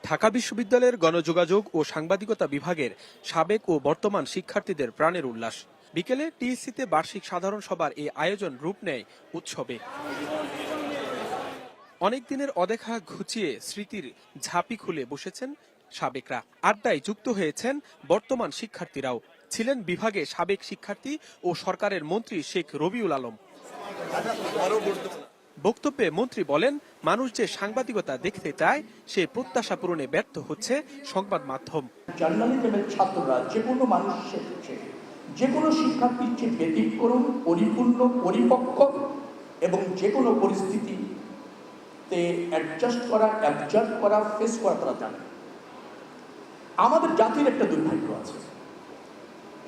ঢাকা বিশ্ববিদ্যালয়ের গণযোগাযোগ ও সাংবাদিকতা বিভাগের সাবেক ও বর্তমান শিক্ষার্থীদের প্রাণের উল্লাস। বিকেলে টিএসসিতে বার্ষিক সাধারণ সভার এই আয়োজন রূপ নেয় উৎসবে। অনেক দিনের অদেখা ঘুচিয়ে স্মৃতির ঝাঁপি খুলে বসেছেন সাবেকরা। আড্ডায় যুক্ত হয়েছেন বর্তমান শিক্ষার্থীরাও। ছিলেন বিভাগে সাবেক শিক্ষার্থী ও সরকারের মন্ত্রী শেখ রবিউল আলম। বক্তব্যে মন্ত্রী বলেন, মানুষ যে সাংবাদিকতা দেখতে চায় সে প্রত্যাশা পূরণে ব্যর্থ হচ্ছে সংবাদ মাধ্যম। জার্নালিজমের ছাত্ররা যে কোনো মানুষ শিখছে, যে কোনো শিক্ষার্থীর চেয়ে ব্যতিক্রম, পরিপূর্ণ, পরিপক্ক এবং যে কোনো পরিস্থিতিতে অ্যাডজাস্ট করা, অ্যাবজর্ব করা, ফেস করা তারা জানে। আমাদের জাতির একটা দুর্ভাগ্য আছে,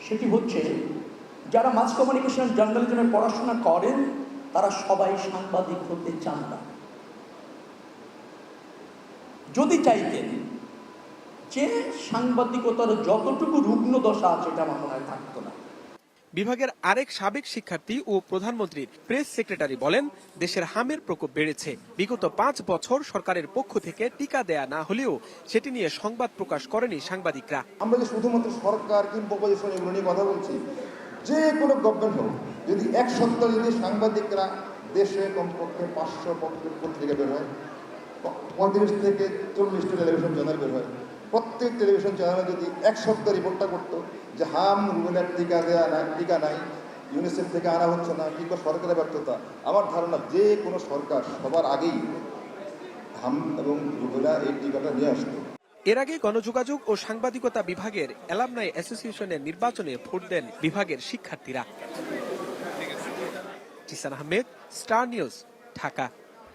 সেটি হচ্ছে যারা মাস কমিউনিকেশন জার্নালিজমে পড়াশোনা করেন তারা সবাই সাংবাদিক হতে চান না। যদি চাইতেন যে সাংবাদিকতার যতটুকু রুগ্ন দশা আছে এটা আমার মনে হয় থাকতো না। বিভাগের আরেক সাবেক শিক্ষার্থী ও প্রধানমন্ত্রীর প্রেস সেক্রেটারি বলেন, দেশের হামের প্রকোপ বেড়েছে। বিগত 5 বছর সরকারের পক্ষ থেকে টিকা দেয়া না হলেও সেটি নিয়ে সংবাদ প্রকাশ করেনি সাংবাদিকরা। আমরা যে শুধুমাত্র সরকার কিংবা অপোজিশন এগুলো নিয়ে কথা বলছি, যে কোনো গভর্নমেন্ট হোক, যদি এক সপ্তাহ যদি সাংবাদিকরা দেশে কমপক্ষে 500 পত্রিকা বের হয়, 35 থেকে 40টা টেলিভিশন চ্যানেল বের হয়, প্রত্যেক টেলিভিশন চ্যানেলে যদি এক সপ্তাহ রিপোর্টটা করতো যে হাম রুবেলার টিকা নাই, ইউনিসেফ থেকে আনা হচ্ছে না, কিংবা সরকারের ব্যর্থতা, আমার ধারণা যে কোনো সরকার সবার আগেই হাম এবং রুবেলা এই টিকাটা নিয়ে আসতো। এর আগে গণযোগাযোগ ও সাংবাদিকতা বিভাগের অ্যালামনাই অ্যাসোসিয়েশনের নির্বাচনে ভোট দেন বিভাগের শিক্ষার্থীরা। Zisan Ahmed, Star News, Dhaka.